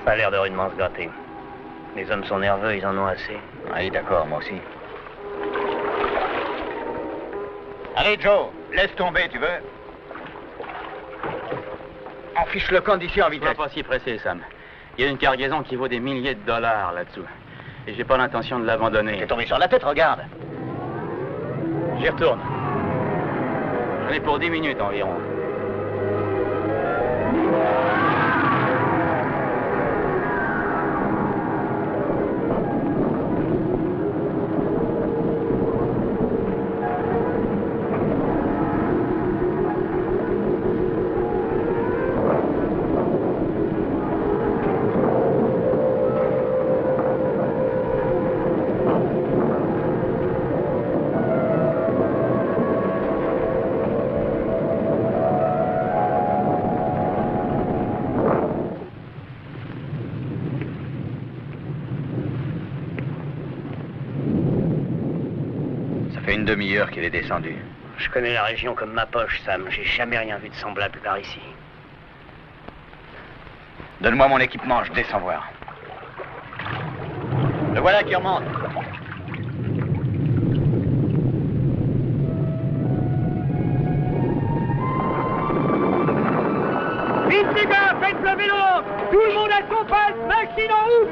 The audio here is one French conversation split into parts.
Pas l'air de rudement se gratter. Les hommes sont nerveux, ils en ont assez. Oui, d'accord, moi aussi. Allez, Joe, laisse tomber, tu veux? On fiche le camp d'ici en vitesse. Pas si pressé, Sam. Il y a une cargaison qui vaut des milliers de dollars là-dessous. Et j'ai pas l'intention de l'abandonner. T'es tombé sur la tête, regarde. J'y retourne. J'en ai pour 10 minutes environ. Une demi-heure qu'il est descendu. Je connais la région comme ma poche, Sam. J'ai jamais rien vu de semblable par ici. Donne-moi mon équipement, je descends voir. Le voilà qui remonte. Vite les gars, faites le vélo! Tout le monde accompagne, machine en route!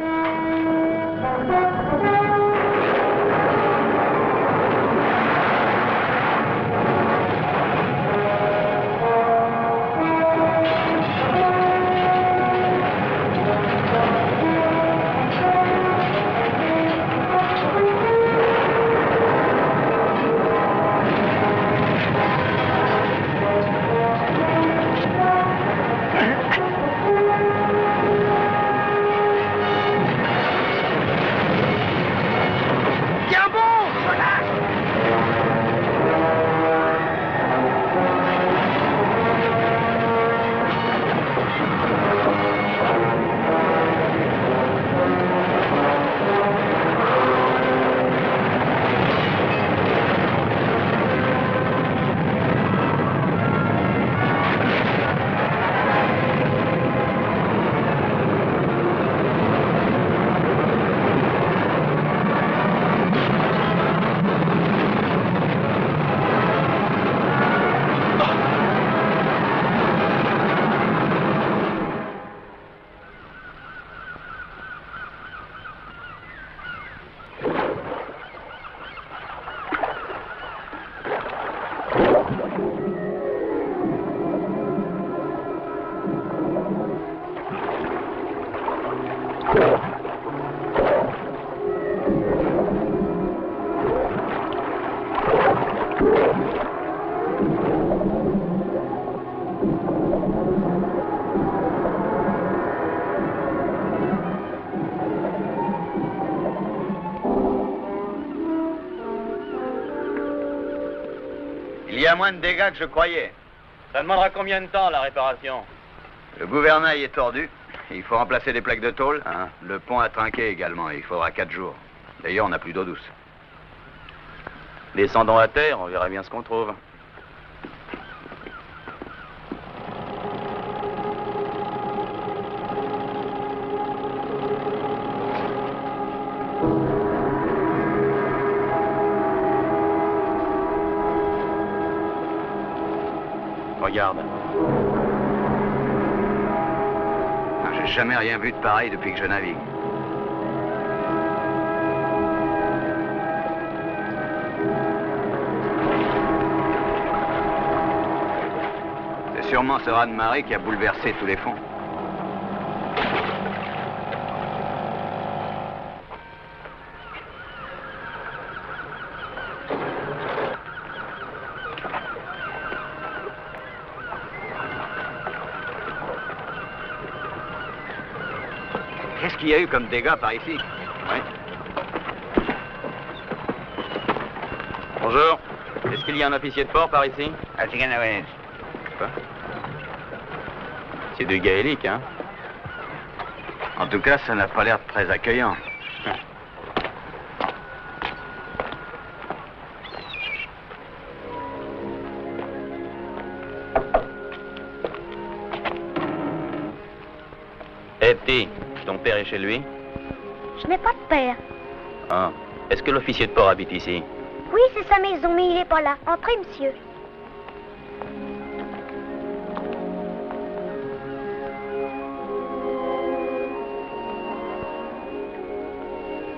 Il y a moins de dégâts que je croyais. Ça demandera combien de temps, la réparation? Le gouvernail est tordu. Il faut remplacer des plaques de tôle. Hein. Le pont a trinqué également. Il faudra 4 jours. D'ailleurs, on n'a plus d'eau douce. Descendons à terre, on verra bien ce qu'on trouve. Regarde. J'ai jamais rien vu de pareil depuis que je navigue. C'est sûrement ce raz-de-marée qui a bouleversé tous les fonds. Qu'est-ce qu'il y a eu comme dégâts par ici? Oui. Bonjour. Est-ce qu'il y a un officier de port par ici? Quoi? C'est du gaélique, hein? En tout cas, ça n'a pas l'air très accueillant. Eh, petit, Ton père est chez lui? Je n'ai pas de père. Ah. Est-ce que l'officier de port habite ici? Oui, c'est sa maison, mais il n'est pas là. Entrez, monsieur.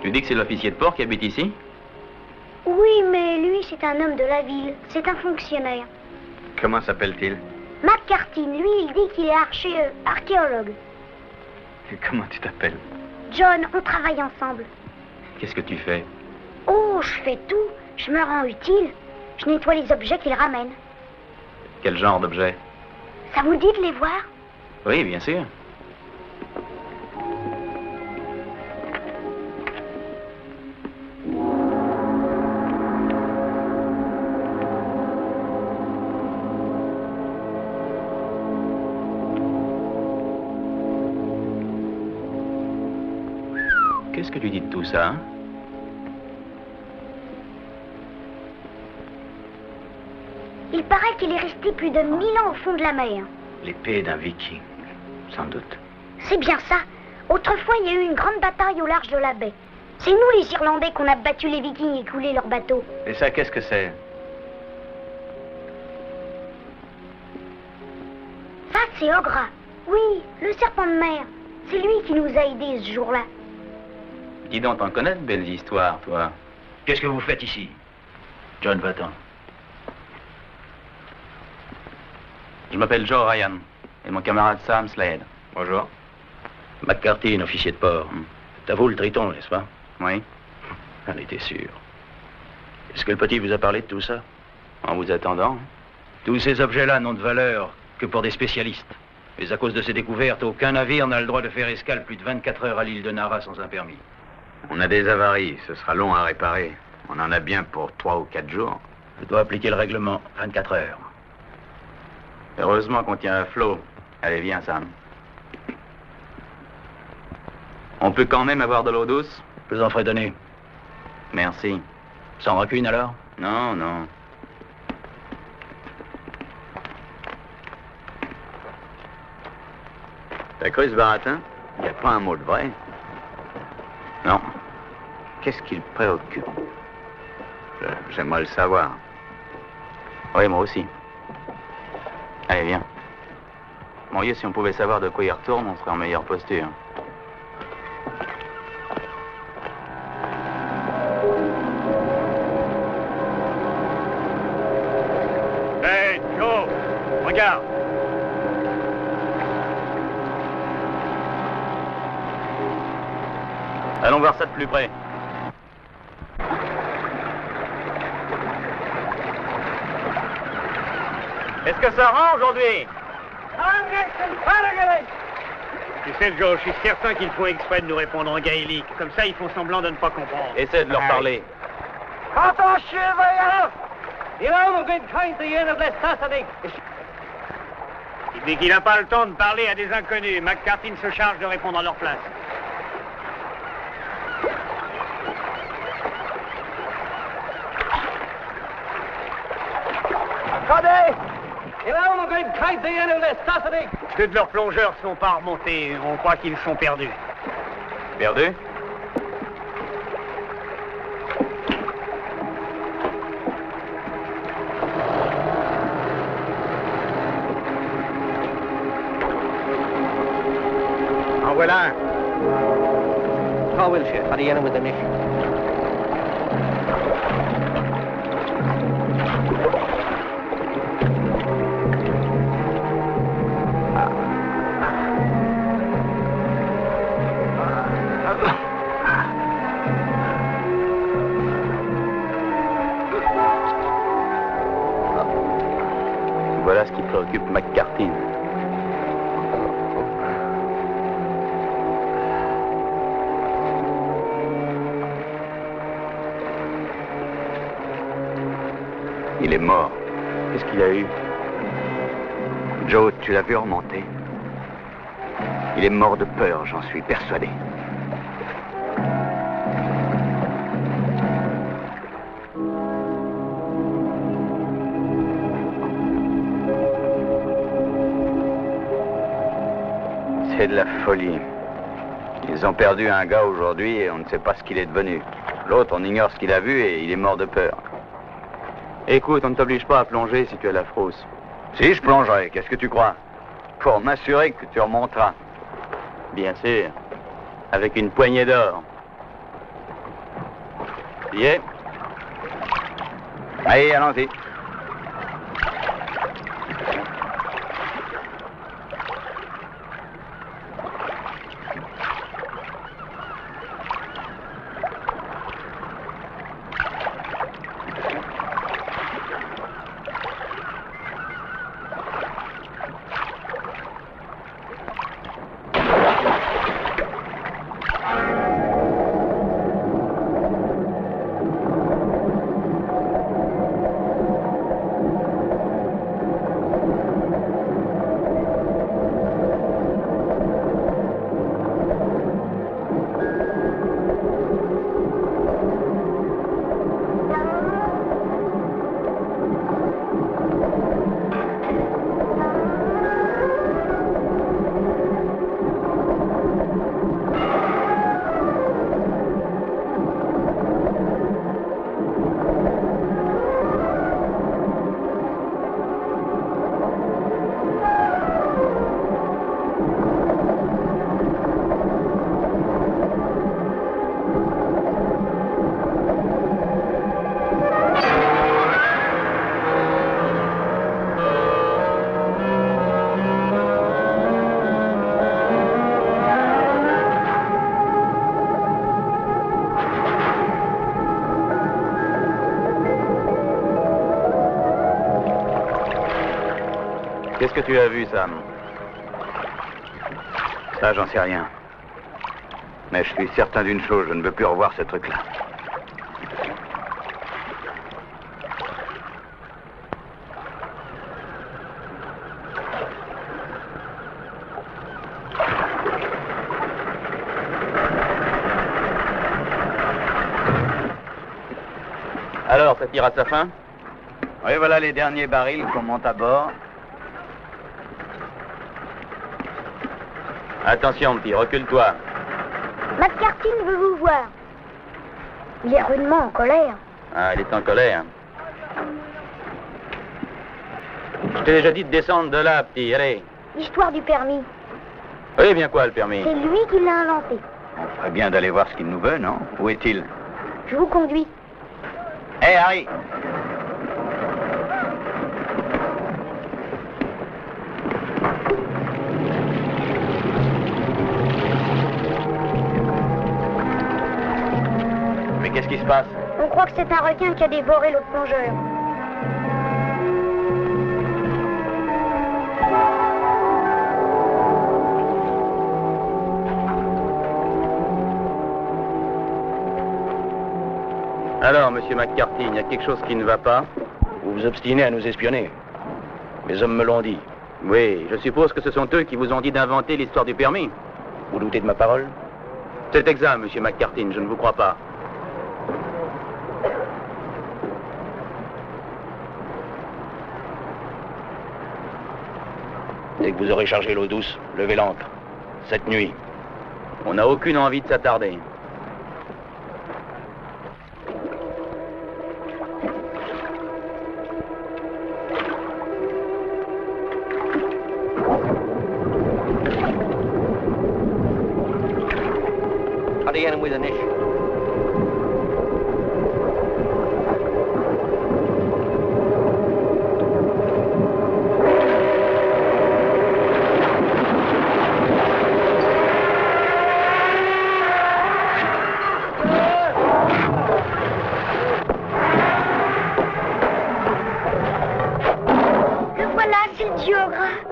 Tu dis que c'est l'officier de port qui habite ici? Oui, mais lui, c'est un homme de la ville. C'est un fonctionnaire. Comment s'appelle-t-il? McCartin, lui, il dit qu'il est archéologue. Et comment tu t'appelles? John, on travaille ensemble. Qu'est-ce que tu fais? Oh, je fais tout. Je me rends utile. Je nettoie les objets qu'il ramène. Quel genre d'objet? Ça vous dit de les voir? Oui, bien sûr. Qu'est-ce que tu dis de tout ça, hein? Il paraît qu'il est resté plus de 1000 ans au fond de la mer. L'épée d'un viking, sans doute. C'est bien ça. Autrefois, il y a eu une grande bataille au large de la baie. C'est nous, les Irlandais, qu'on a battu les Vikings et coulé leurs bateaux. Et ça, qu'est-ce que c'est? Ça, c'est Ogra. Oui, le serpent de mer. C'est lui qui nous a aidés ce jour-là. Dis donc, t'en connais de belles histoires, toi. Qu'est-ce que vous faites ici? John, va-t'en. Je m'appelle Joe Ryan, et mon camarade Sam Slade. Bonjour. McCarthy, officier de port. T'as vous le Triton, n'est-ce pas? Oui. J'en étais sûr. Est-ce que le petit vous a parlé de tout ça? En vous attendant. Tous ces objets-là n'ont de valeur que pour des spécialistes. Mais à cause de ces découvertes, aucun navire n'a le droit de faire escale plus de 24 heures à l'île de Nara sans un permis. On a des avaries, ce sera long à réparer. On en a bien pour 3 ou 4 jours. Je dois appliquer le règlement, 24 heures. Heureusement qu'on tient à flot. Allez, viens, Sam. On peut quand même avoir de l'eau douce? Je vous en ferai donner. Merci. Sans rancune, alors? Non, non. T'as cru ce baratin? Il n'y a pas un mot de vrai. Non. Qu'est-ce qui le préoccupe? J'aimerais le savoir. Oui, moi aussi. Allez, viens. Mon Dieu, si on pouvait savoir de quoi il retourne, on serait en meilleure posture. Hey, Joe, regarde. Allons voir ça de plus près. Est-ce que ça rend aujourd'hui? Tu sais, Joe, je suis certain qu'ils font exprès de nous répondre en gaélique. Comme ça, ils font semblant de ne pas comprendre. Essaie de leur parler. Il dit qu'il n'a pas le temps de parler à des inconnus. McCarthy se charge de répondre à leur place. Deux de leurs plongeurs ne sont pas remontés. On croit qu'ils sont perdus. Perdu? En voilà un. Carl Wilshire, how do you with the mission? Voilà ce qui préoccupe McCarthy. Il est mort. Qu'est-ce qu'il a eu? Joe, tu l'as vu remonter? Il est mort de peur, j'en suis persuadé. C'est de la folie. Ils ont perdu un gars aujourd'hui et on ne sait pas ce qu'il est devenu. L'autre, on ignore ce qu'il a vu et il est mort de peur. Écoute, on ne t'oblige pas à plonger si tu as la frousse. Si, je plongerai. Qu'est-ce que tu crois? Pour m'assurer que tu remonteras. Bien sûr. Avec une poignée d'or. Billet? Allez, allons-y. Qu'est-ce que tu as vu, Sam? Ça, j'en sais rien. Mais je suis certain d'une chose, je ne veux plus revoir ce truc-là. Alors, ça tire à sa fin? Oui, voilà les derniers barils qu'on monte à bord. Attention, petit, recule-toi. McCarthy veut vous voir. Il est rudement en colère. Ah, il est en colère. Je t'ai déjà dit de descendre de là, petit, allez. L'histoire du permis. Oui, bien quoi, le permis? C'est lui qui l'a inventé. On ferait bien d'aller voir ce qu'il nous veut, non? Où est-il? Je vous conduis. Hé, Harry! Mais qu'est-ce qui se passe? On croit que c'est un requin qui a dévoré l'autre plongeur. Alors, monsieur McCarthy, il y a quelque chose qui ne va pas? Vous vous obstinez à nous espionner. Mes hommes me l'ont dit. Oui, je suppose que ce sont eux qui vous ont dit d'inventer l'histoire du permis. Vous doutez de ma parole? C'est exact, monsieur McCarthy, je ne vous crois pas. Dès que vous aurez chargé l'eau douce, levez l'ancre. Cette nuit. On n'a aucune envie de s'attarder. How do you get him with an issue? Le voilà, c'est le géographe.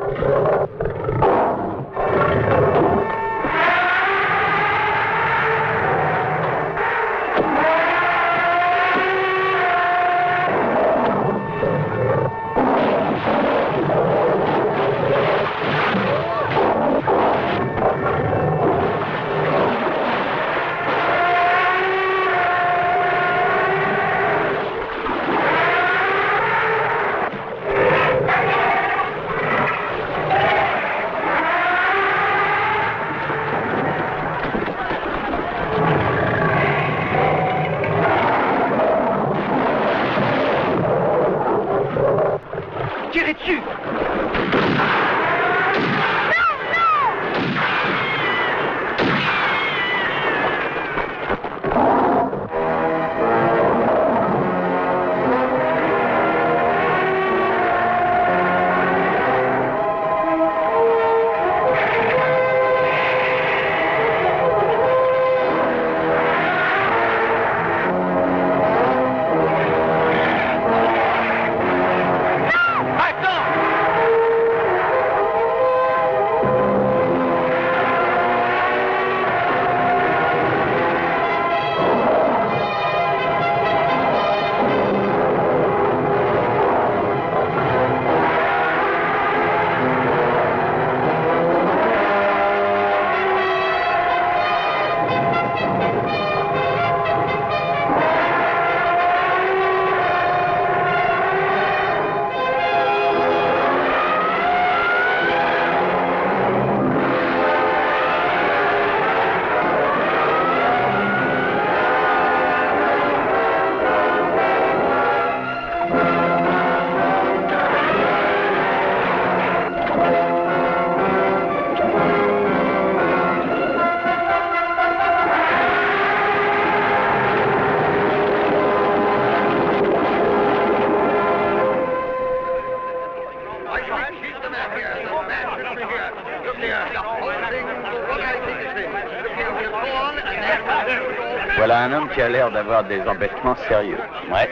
Voilà un homme qui a l'air d'avoir des embêtements sérieux. Ouais.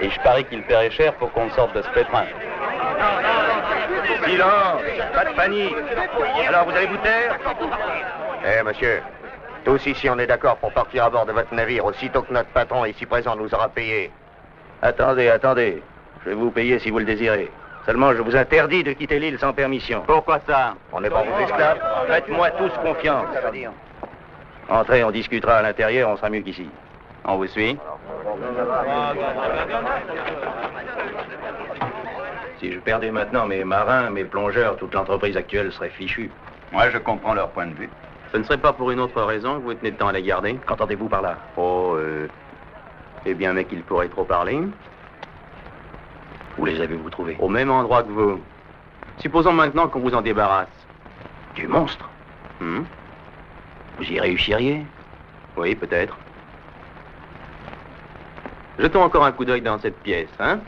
Et je parie qu'il paierait cher pour qu'on sorte de ce pétrin. Silence, pas de panique. Alors, vous allez vous taire? Eh, monsieur, tous ici, on est d'accord pour partir à bord de votre navire aussitôt que notre patron ici présent nous aura payé. Attendez, attendez. Je vais vous payer si vous le désirez. Seulement, je vous interdis de quitter l'île sans permission. Pourquoi ça? On n'est pas vos esclaves. Faites-moi tous confiance. Entrez, on discutera à l'intérieur, on sera mieux qu'ici. On vous suit? Si je perdais maintenant mes marins, mes plongeurs, toute l'entreprise actuelle serait fichue. Moi, je comprends leur point de vue. Ce ne serait pas pour une autre raison que vous tenez tant à la garder? Qu'entendez-vous par là? Oh, eh bien, mais qu'il pourrait trop parler. Où les avez-vous trouvés? Au même endroit que vous. Supposons maintenant qu'on vous en débarrasse. Du monstre? Hmm? Vous y réussiriez? Oui, peut-être. Jetons encore un coup d'œil dans cette pièce, hein?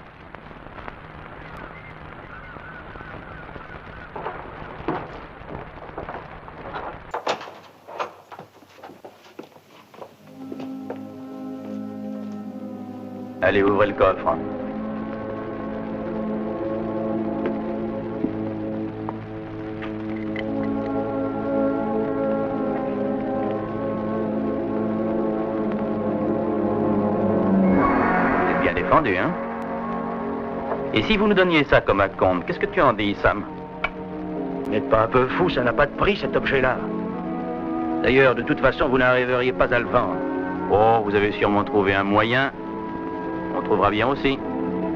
Allez, ouvrez le coffre. C'est bien défendu, hein? Et si vous nous donniez ça comme acompte, qu'est-ce que tu en dis, Sam? Vous n'êtes pas un peu fou, ça n'a pas de prix, cet objet-là. D'ailleurs, de toute façon, vous n'arriveriez pas à le vendre. Oh, vous avez sûrement trouvé un moyen. On trouvera bien aussi.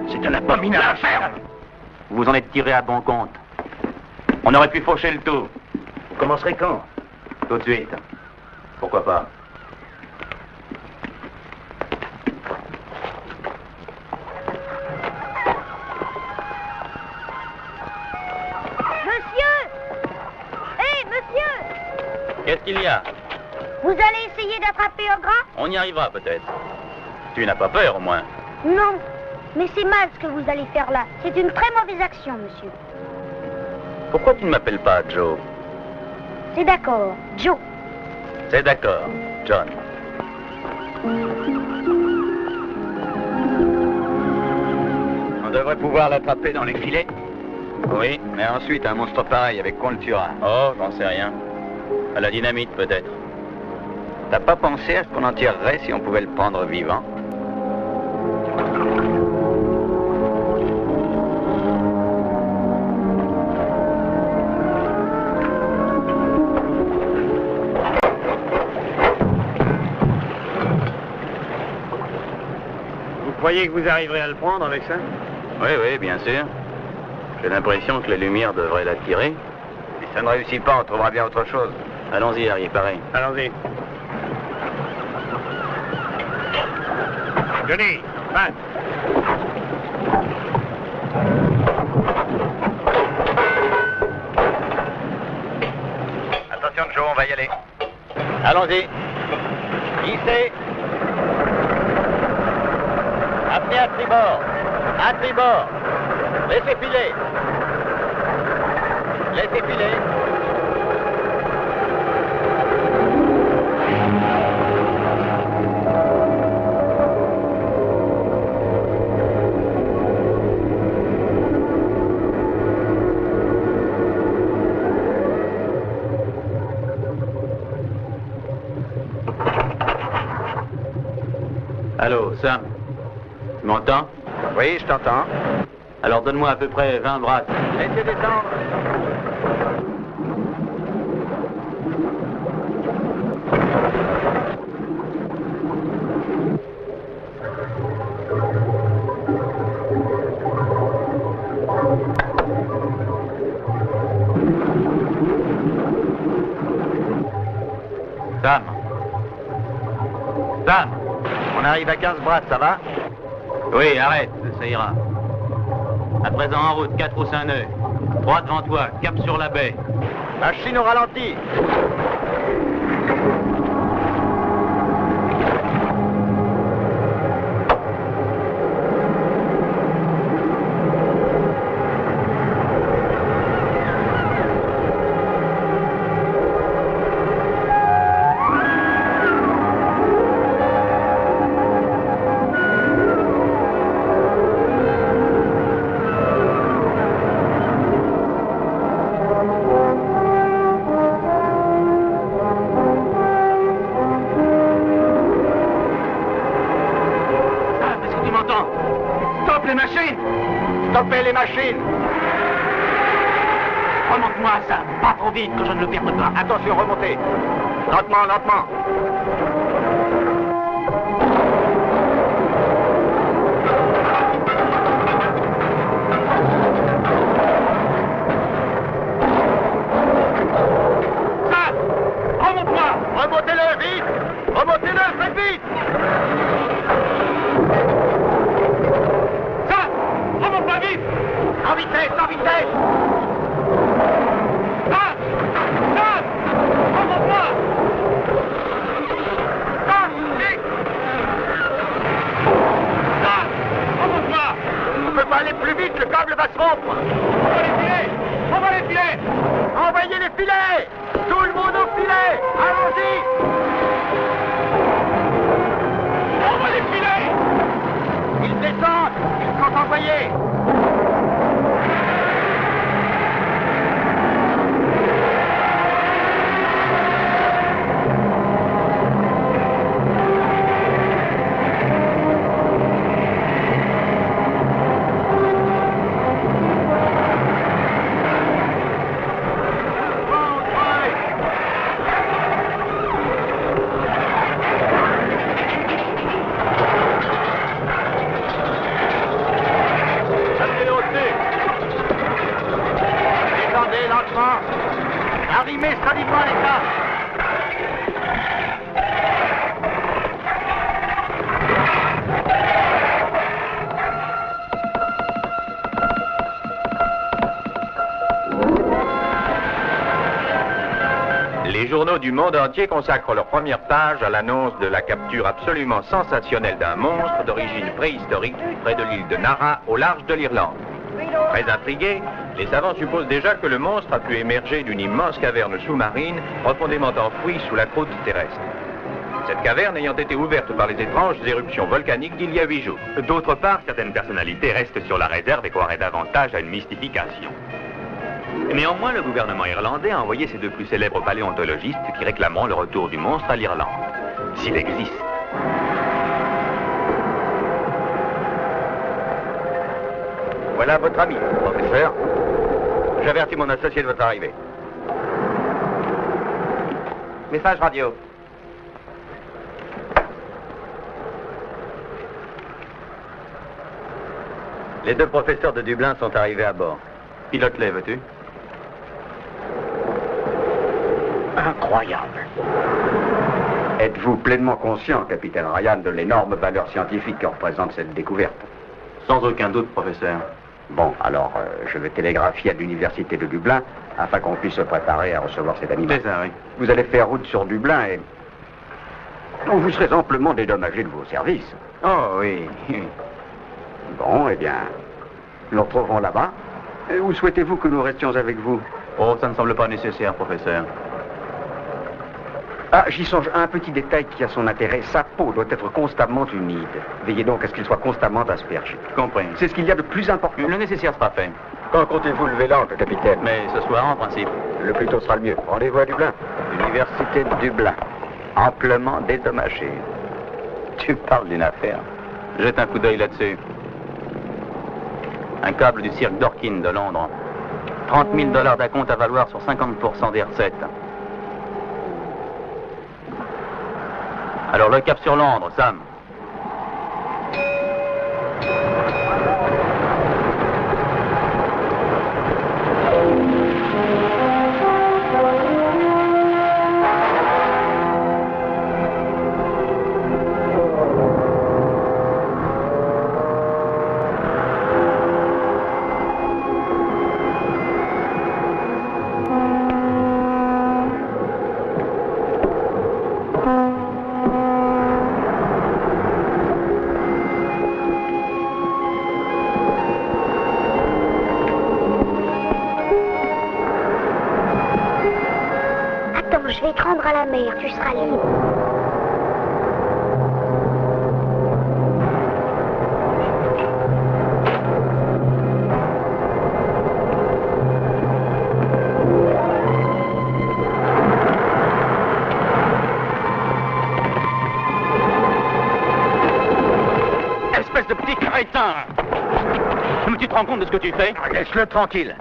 C'est un abominable affaire. Vous en êtes tiré à bon compte. On aurait pu faucher le tout. Vous commencerez quand? Tout de suite. Pourquoi pas? Monsieur! Hé, monsieur! Qu'est-ce qu'il y a? Vous allez essayer d'attraper Ogre? On y arrivera peut-être. Tu n'as pas peur au moins? Non, mais c'est mal ce que vous allez faire là. C'est une très mauvaise action, monsieur. Pourquoi tu ne m'appelles pas Joe? C'est d'accord, Joe. C'est d'accord, John. On devrait pouvoir l'attraper dans les filets. Oui. Mais ensuite, un monstre pareil, avec quoi on le tuera? Oh, j'en sais rien. À la dynamite peut-être. T'as pas pensé à ce qu'on en tirerait si on pouvait le prendre vivant? Vous croyez que vous arriverez à le prendre avec ça? Oui, oui, bien sûr. J'ai l'impression que la lumière devrait l'attirer. Si ça ne réussit pas, on trouvera bien autre chose. Allons-y, Harry, pareil. Allons-y. Johnny, passe. Attention, Joe, on va y aller. Allons-y. Hissez. Amenez à tribord. À tribord. Laissez filer. Laissez filer. Allô, Sam? Tu m'entends? Oui, je t'entends. Alors donne-moi à peu près 20 brasses. Laissez descendre. Sam? Sam? On arrive à 15 brasses, ça va? Oui, arrête, ça ira. À présent en route, 4 ou 5 nœuds. 3 devant toi, cap sur la baie. Machine au ralenti. Stoppez les machines. Remonte-moi ça, pas trop vite que je ne le perde pas. Attention, remontez. Lentement, lentement. Ça, remonte-moi. Remontez-le, vite. Remontez-le, faites vite. Ça, remonte-moi vite. En vitesse, en vitesse. Ça, remonte-moi. Ça, vite. Ça, remonte-moi. On ne peut pas aller plus vite, le câble va se rompre. On va les filer. On va les filer. Envoyez les filets. Tout le monde au filet. Allons-y. On va les filer. Ils descendent. Ils sont envoyés. Descendez lentement. Arrimez solidement les câbles. Les journaux du monde entier consacrent leur première page à l'annonce de la capture absolument sensationnelle d'un monstre d'origine préhistorique près de l'île de Nara, au large de l'Irlande. Très intrigués, les savants supposent déjà que le monstre a pu émerger d'une immense caverne sous-marine profondément enfouie sous la croûte terrestre. Cette caverne ayant été ouverte par les étranges éruptions volcaniques d'il y a 8 jours. D'autre part, certaines personnalités restent sur la réserve et croiraient davantage à une mystification. Néanmoins, le gouvernement irlandais a envoyé ses deux plus célèbres paléontologistes qui réclameront le retour du monstre à l'Irlande. S'il existe. Voilà votre ami, professeur. J'avertis mon associé de votre arrivée. Message radio. Les deux professeurs de Dublin sont arrivés à bord. Pilote-les, veux-tu? Incroyable. Êtes-vous pleinement conscient, capitaine Ryan, de l'énorme valeur scientifique que représente cette découverte? Sans aucun doute, professeur. Bon, alors, je vais télégraphier à l'université de Dublin afin qu'on puisse se préparer à recevoir cet animal. C'est ça, oui. Vous allez faire route sur Dublin et vous serez amplement dédommagé de vos services. Oh, oui. Bon, eh bien, nous retrouverons là-bas. Où souhaitez-vous que nous restions avec vous? Oh, ça ne semble pas nécessaire, professeur. Ah, j'y songe un petit détail qui a son intérêt. Sa peau doit être constamment humide. Veillez donc à ce qu'il soit constamment aspergé. Compris. C'est ce qu'il y a de plus important. Le nécessaire sera fait. Quand comptez-vous lever l'ancre, capitaine? Mais ce soir, en principe. Le plus tôt sera le mieux. Rendez-vous à Dublin. L'université de Dublin, amplement dédommagée. Tu parles d'une affaire. Jette un coup d'œil là-dessus. Un câble du cirque Dorkin de Londres. 30 000 $ d'acompte à valoir sur 50% des recettes. Alors le cap sur Londres, Sam. Je vais te rendre à la mer, tu seras libre. Espèce de petit crétin! Mais tu te rends compte de ce que tu fais? Laisse-le tranquille.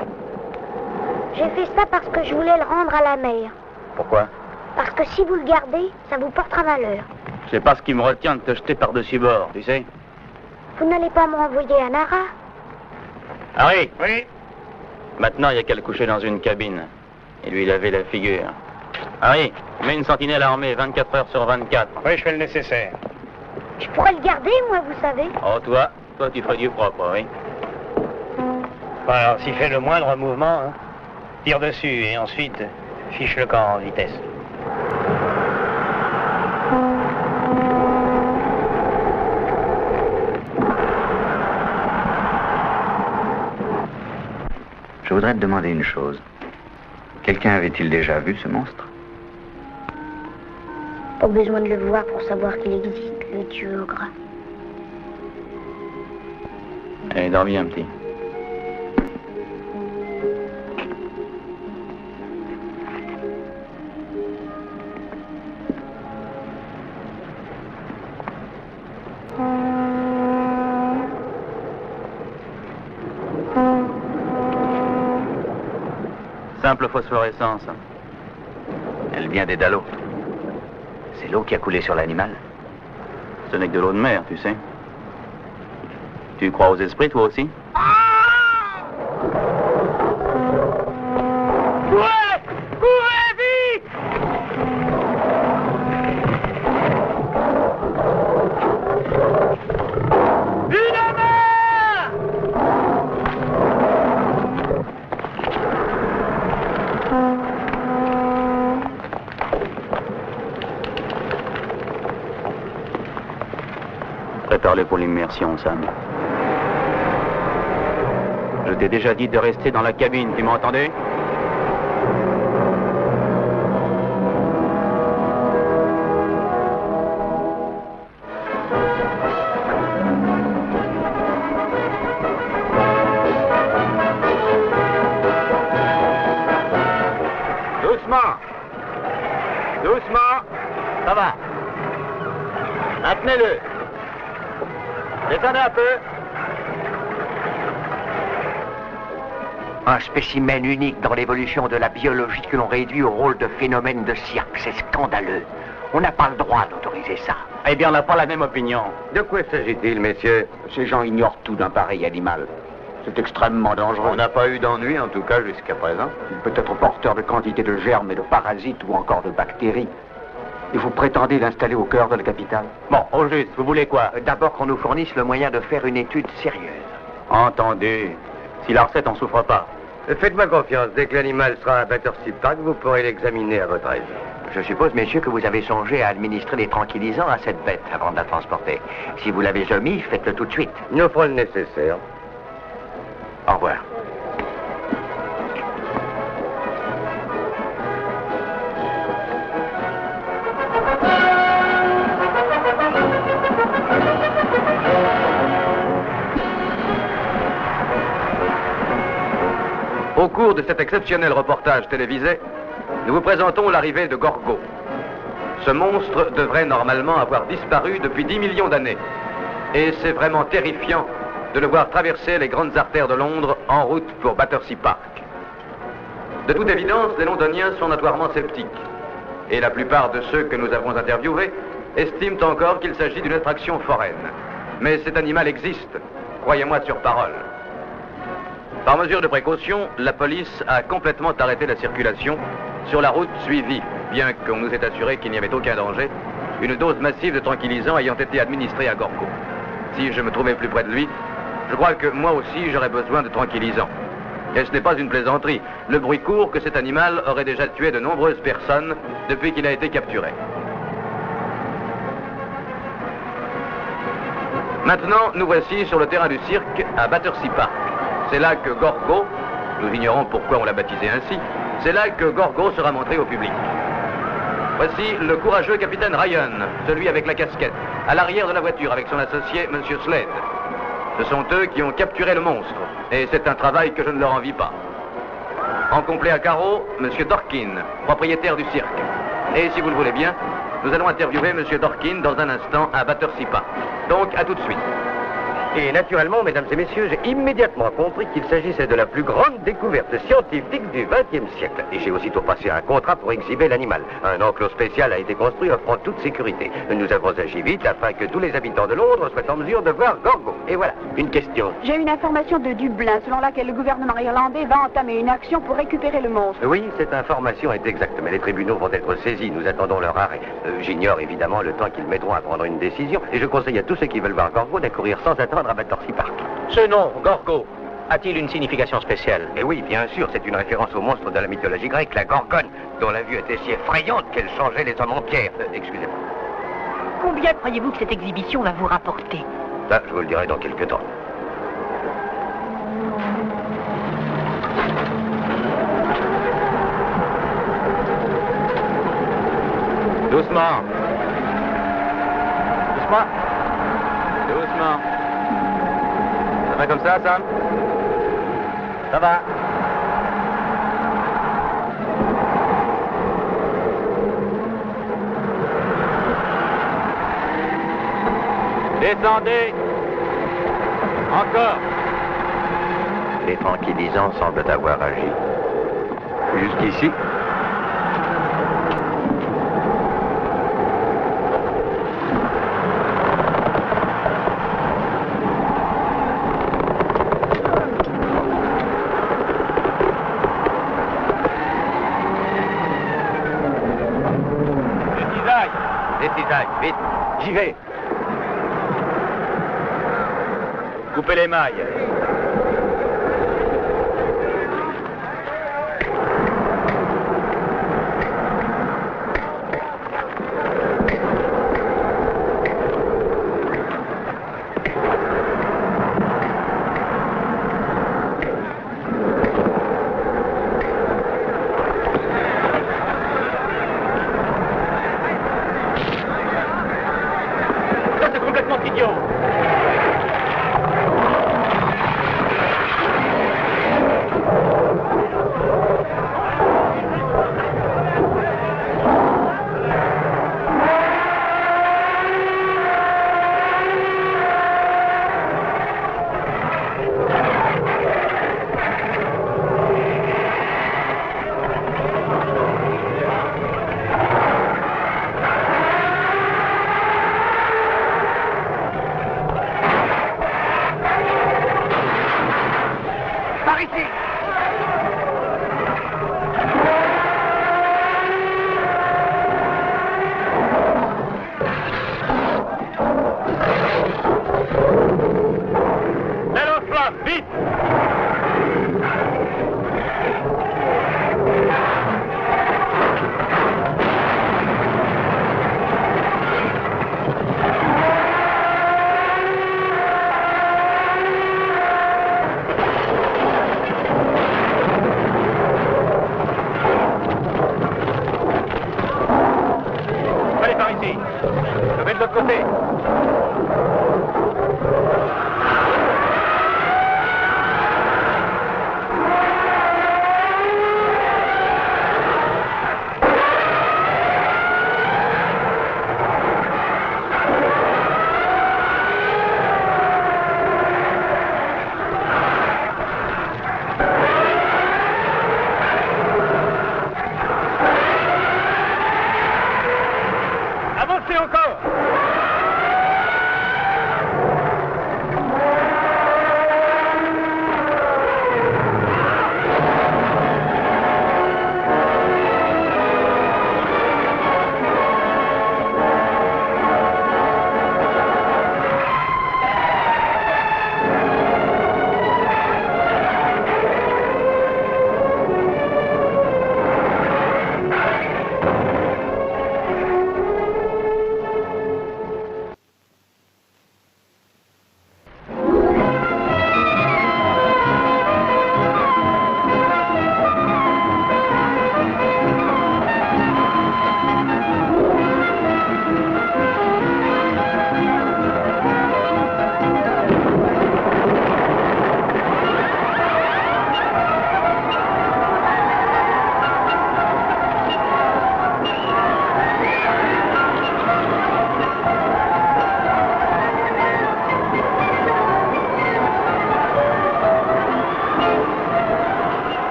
J'ai fait ça parce que je voulais le rendre à la mer. Pourquoi? Parce que si vous le gardez, ça vous portera malheur. C'est pas ce qui me retient de te jeter par-dessus bord, tu sais. Vous n'allez pas me renvoyer à Nara? Harry! Oui. Maintenant, il n'y a qu'à le coucher dans une cabine et lui laver la figure. Harry, mets une sentinelle armée 24 heures sur 24. Oui, je fais le nécessaire. Je pourrais le garder, moi, vous savez. Oh, toi tu ferais du propre, oui. Bon, alors, s'il fait le moindre mouvement, hein, tire dessus et ensuite fiche le camp en vitesse. Je voudrais te demander une chose. Quelqu'un avait-il déjà vu ce monstre? Pas besoin de le voir pour savoir qu'il existe, le dieu au gras. Allez, dors bien, petit. Simple phosphorescence. Elle vient des Dallots. C'est l'eau qui a coulé sur l'animal. Ce n'est que de l'eau de mer, tu sais. Tu crois aux esprits, toi aussi? Courez! Courez vite! Une main! Prépare-le pour l'immersion, Sam. Je t'ai déjà dit de rester dans la cabine, tu m'as entendu? Doucement. Doucement. Ça va. Maintenez-le. Descendez un peu. Un spécimen unique dans l'évolution de la biologie que l'on réduit au rôle de phénomène de cirque. C'est scandaleux. On n'a pas le droit d'autoriser ça. Eh bien, on n'a pas la même opinion. De quoi s'agit-il, messieurs? Ces gens ignorent tout d'un pareil animal. C'est extrêmement dangereux. On n'a pas eu d'ennui, en tout cas, jusqu'à présent. Il peut être porteur de quantité de germes et de parasites ou encore de bactéries. Et vous prétendez l'installer au cœur de la capitale? Bon, au juste, vous voulez quoi? D'abord qu'on nous fournisse le moyen de faire une étude sérieuse. Entendu. Si la recette en souffre pas. Faites-moi confiance. Dès que l'animal sera à Battersea Park, vous pourrez l'examiner à votre aise. Je suppose, messieurs, que vous avez songé à administrer des tranquillisants à cette bête avant de la transporter. Si vous l'avez omis, faites-le tout de suite. Nous ferons le nécessaire. Au revoir. Au cours de cet exceptionnel reportage télévisé, nous vous présentons l'arrivée de Gorgo. Ce monstre devrait normalement avoir disparu depuis 10 millions d'années. Et c'est vraiment terrifiant de le voir traverser les grandes artères de Londres en route pour Battersea Park. De toute évidence, les Londoniens sont notoirement sceptiques. Et la plupart de ceux que nous avons interviewés estiment encore qu'il s'agit d'une attraction foraine. Mais cet animal existe, croyez-moi sur parole. Par mesure de précaution, la police a complètement arrêté la circulation sur la route suivie, bien qu'on nous ait assuré qu'il n'y avait aucun danger, une dose massive de tranquillisants ayant été administrée à Gorgo. Si je me trouvais plus près de lui, je crois que moi aussi j'aurais besoin de tranquillisants. Et ce n'est pas une plaisanterie. Le bruit court que cet animal aurait déjà tué de nombreuses personnes depuis qu'il a été capturé. Maintenant, nous voici sur le terrain du cirque à Battersea Park. C'est là que Gorgo, nous ignorons pourquoi on l'a baptisé ainsi, c'est là que Gorgo sera montré au public. Voici le courageux capitaine Ryan, celui avec la casquette, à l'arrière de la voiture avec son associé, M. Slade. Ce sont eux qui ont capturé le monstre, et c'est un travail que je ne leur envie pas. En complet à carreau, M. Dorkin, propriétaire du cirque. Et si vous le voulez bien, nous allons interviewer M. Dorkin dans un instant à Battersea Park. Donc, à tout de suite. Et naturellement, mesdames et messieurs, j'ai immédiatement compris qu'il s'agissait de la plus grande découverte scientifique du XXe siècle. Et j'ai aussitôt passé un contrat pour exhiber l'animal. Un enclos spécial a été construit offrant toute sécurité. Nous avons agi vite afin que tous les habitants de Londres soient en mesure de voir Gorgo. Et voilà, une question. J'ai une information de Dublin selon laquelle le gouvernement irlandais va entamer une action pour récupérer le monstre. Oui, cette information est exacte, mais les tribunaux vont être saisis. Nous attendons leur arrêt. J'ignore évidemment le temps qu'ils mettront à prendre une décision. Et je conseille à tous ceux qui veulent voir Gorgo d'accourir sans attendre à Battersea Park. Ce nom, Gorgo, a-t-il une signification spéciale? Eh oui, bien sûr, c'est une référence au monstre de la mythologie grecque, la Gorgone, dont la vue était si effrayante qu'elle changeait les hommes en pierre. Excusez-moi. Combien croyez-vous que cette exhibition va vous rapporter? Ça, je vous le dirai dans quelques temps. Doucement. Doucement. Doucement. Ça va comme ça, Sam? Ça va. Descendez. Encore. Les tranquillisants semblent avoir agi. Jusqu'ici. Des cisailles, vite. J'y vais. Coupez les mailles. Ça, c'est complètement idiot. Par ici. Belle en flamme, vite. Allez, par ici. Je vais de l'autre côté. Avancez encore.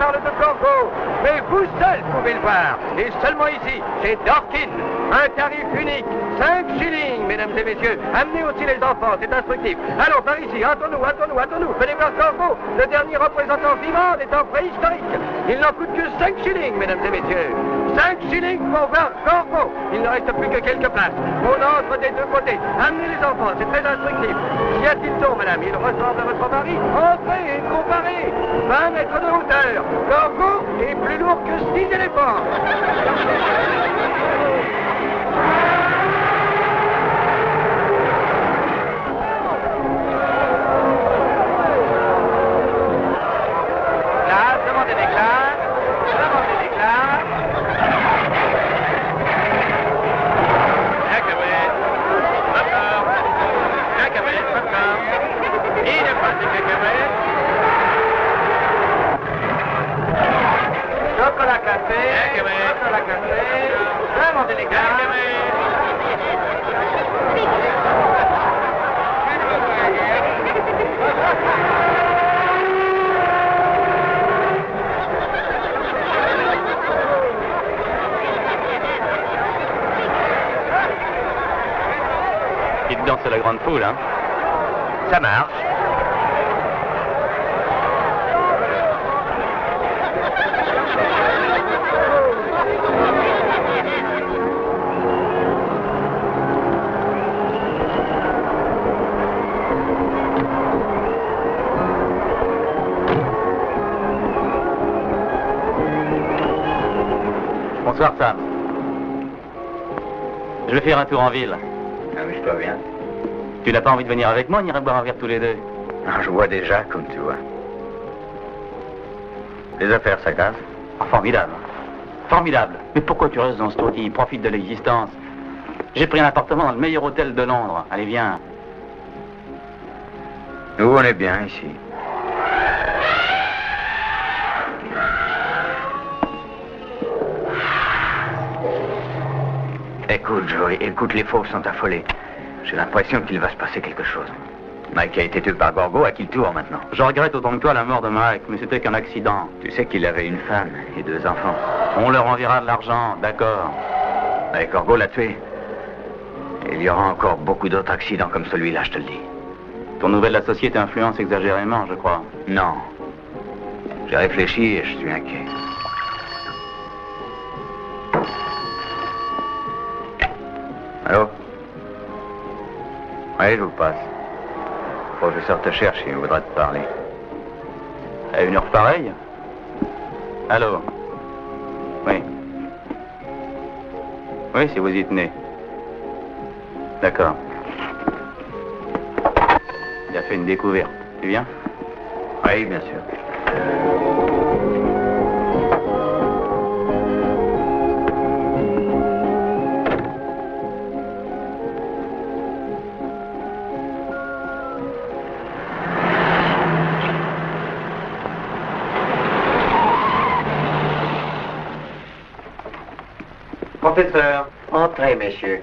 Charles de Corbeau. Mais vous seul pouvez le voir. Et seulement ici, chez Dorkin. Un tarif unique. 5 shillings, mesdames et messieurs. Amenez aussi les enfants, c'est instructif. Allons, par ici, hâtons-nous, hâtons-nous, hâtons-nous. Venez voir Corbeau, le dernier représentant vivant des temps préhistoriques. Il n'en coûte que 5 shillings, mesdames et messieurs. 5 shillings pour voir Corbeau. Il ne reste plus que quelques places. On entre des deux côtés. Amenez les enfants, c'est très instructif. Qu'y a-t-il donc, madame? Il ressemble à votre mari? Entrez et comparez. 20 mètres de hauteur. Corbeau est plus lourd que 6 éléphants. Demandez des glaces. Demandez des glaces. Cacahuètes. Popcorn. Cacahuètes, popcorn. Il ne passe des cacahuètes. Chocolat café. Cacahuètes. Chocolat café. Demandez des glaces. Dites donc, c'est la grande foule, hein? Ça marche. Bonsoir, Sam. Je vais faire un tour en ville. Amuse-toi bien. Tu n'as pas envie de venir avec moi? On ira boire un verre tous les deux. Non, je vois déjà, comme tu vois. Les affaires, ça casse? Ah, formidable. Formidable. Mais pourquoi tu restes dans ce taudis? Profite de l'existence. J'ai pris un appartement dans le meilleur hôtel de Londres. Allez, viens. Nous, on est bien ici. Écoute, Joey, écoute, les fauves sont affolés. J'ai l'impression qu'il va se passer quelque chose. Mike a été tué par Gorgo, à qui le tour maintenant? Je regrette autant que toi la mort de Mike, mais c'était qu'un accident. Tu sais qu'il avait une femme et 2 enfants. On leur enverra de l'argent, d'accord. Mais Gorgo l'a tué. Et il y aura encore beaucoup d'autres accidents comme celui-là, je te le dis. Ton nouvel associé t'influence exagérément, je crois. Non. J'ai réfléchi et je suis inquiet. Allô? Oui, je vous passe. Le professeur te cherche, il voudra te parler. À une heure pareille? Allô? Oui. Oui, si vous y tenez. D'accord. Il a fait une découverte. Tu viens? Oui, bien sûr. Professeur, entrez, messieurs.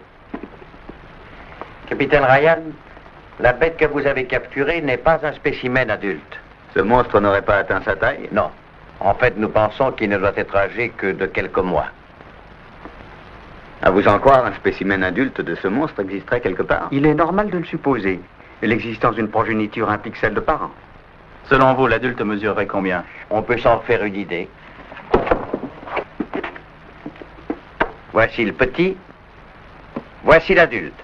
Capitaine Ryan, la bête que vous avez capturée n'est pas un spécimen adulte. Ce monstre n'aurait pas atteint sa taille? Non. En fait, nous pensons qu'il ne doit être âgé que de quelques mois. À vous en croire, un spécimen adulte de ce monstre existerait quelque part? Il est normal de le supposer. L'existence d'une progéniture implique celle de parents. Selon vous, l'adulte mesurerait combien? On peut s'en faire une idée. Voici le petit. Voici l'adulte.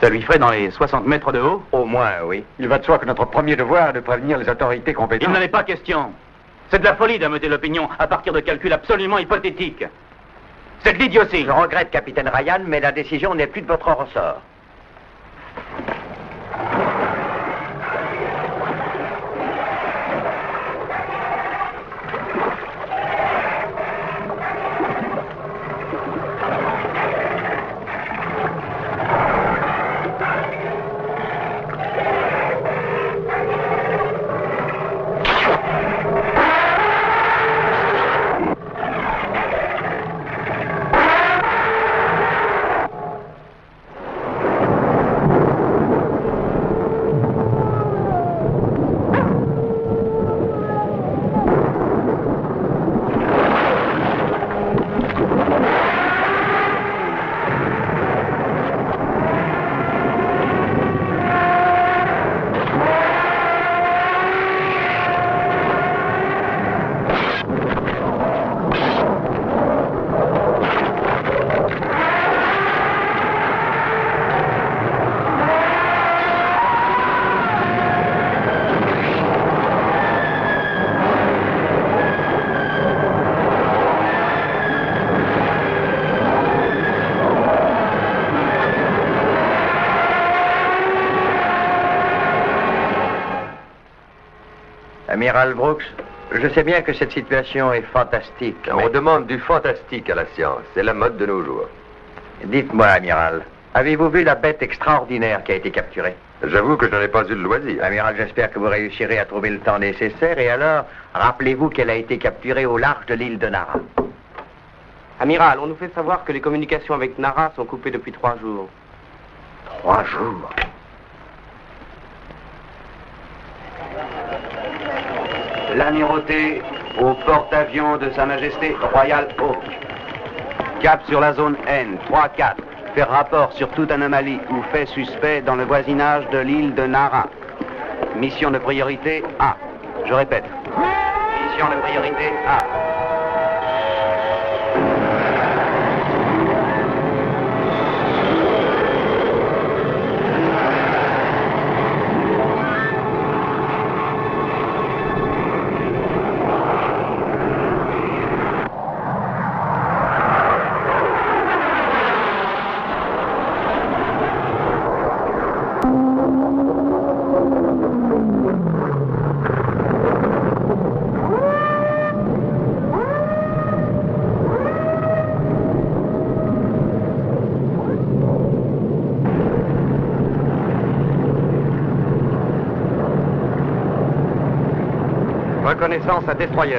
Ça lui ferait dans les 60 mètres de haut? Au moins, oui. Il va de soi que notre premier devoir est de prévenir les autorités compétentes. Il n'en est pas question. C'est de la folie d'ameuter l'opinion à partir de calculs absolument hypothétiques. C'est de l'idiotie. Je regrette, capitaine Ryan, mais la décision n'est plus de votre ressort. Amiral Brooks, je sais bien que cette situation est fantastique. On demande du fantastique à la science. C'est la mode de nos jours. Dites-moi, amiral, avez-vous vu la bête extraordinaire qui a été capturée? J'avoue que je n'en ai pas eu le loisir. Amiral, j'espère que vous réussirez à trouver le temps nécessaire. Et alors, rappelez-vous qu'elle a été capturée au large de l'île de Nara. Amiral, on nous fait savoir que les communications avec Nara sont coupées depuis 3 jours. 3 jours? L'amirauté au porte-avions de Sa Majesté Royal Oak. Cap sur la zone N, 3-4. Faire rapport sur toute anomalie ou fait suspect dans le voisinage de l'île de Nara. Mission de priorité A. Je répète. Mission de priorité A. Reconnaissance à destroyer.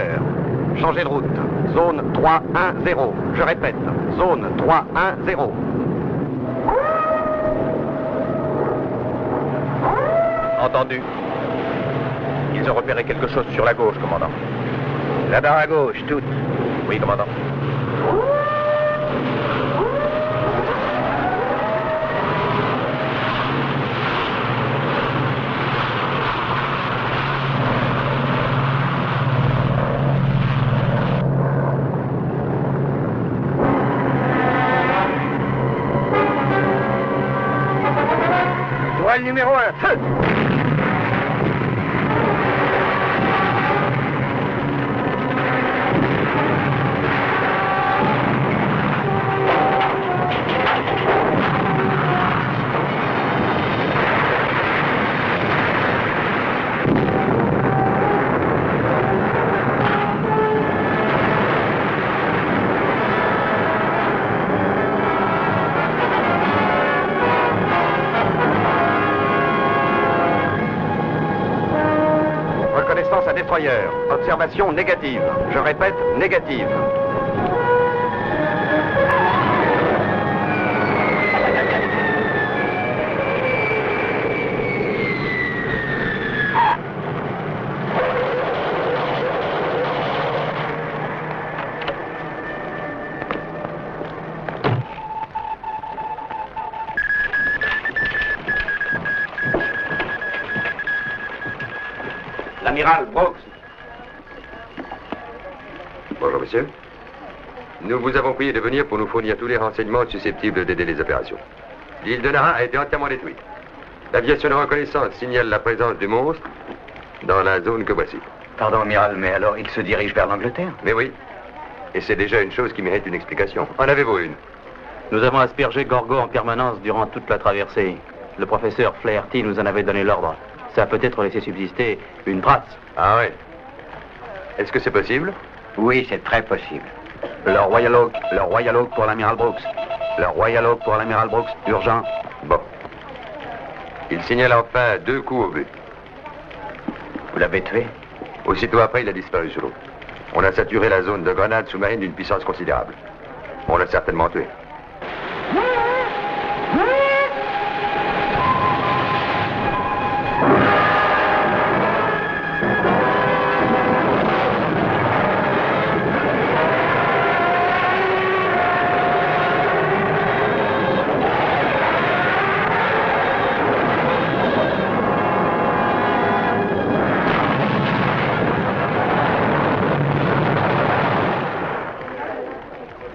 Changez de route. Zone 310. Je répète, zone 310. Entendu. Ils ont repéré quelque chose sur la gauche, commandant. Là-bas à gauche, toute. Oui, commandant. Toile numéro 1, feu! Reconnaissance à destroyer. Observation négative. Je répète, négative. L'amiral Brooks. Bonjour, monsieur. Nous vous avons prié de venir pour nous fournir tous les renseignements susceptibles d'aider les opérations. L'île de Nara a été entièrement détruite. L'aviation de reconnaissance signale la présence du monstre dans la zone que voici. Pardon, amiral, mais alors il se dirige vers l'Angleterre? Mais oui. Et c'est déjà une chose qui mérite une explication. En avez-vous une? Nous avons aspergé Gorgo en permanence durant toute la traversée. Le professeur Flaherty nous en avait donné l'ordre. Ça a peut-être laissé subsister une trace. Ah ouais. Est-ce que c'est possible? Oui, c'est très possible. Le Royal Oak pour l'amiral Brooks. Le Royal Oak pour l'amiral Brooks, urgent. Bon. Il signale enfin 2 coups au but. Vous l'avez tué? Aussitôt après, il a disparu sous l'eau. On a saturé la zone de grenade sous-marine d'une puissance considérable. On l'a certainement tué.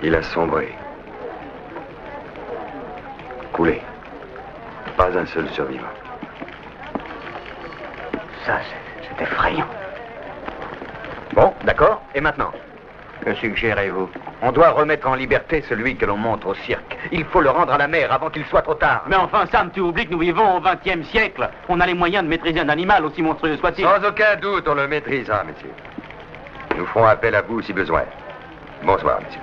Il a sombré. Coulé. Pas un seul survivant. Ça, c'est effrayant. Bon, d'accord. Et maintenant? Que suggérez-vous? On doit remettre en liberté celui que l'on montre au cirque. Il faut le rendre à la mer avant qu'il soit trop tard. Mais enfin, Sam, tu oublies que nous vivons au XXe siècle. On a les moyens de maîtriser un animal, aussi monstrueux soit-il. Sans aucun doute, on le maîtrisera, messieurs. Nous ferons appel à vous si besoin. Bonsoir, messieurs.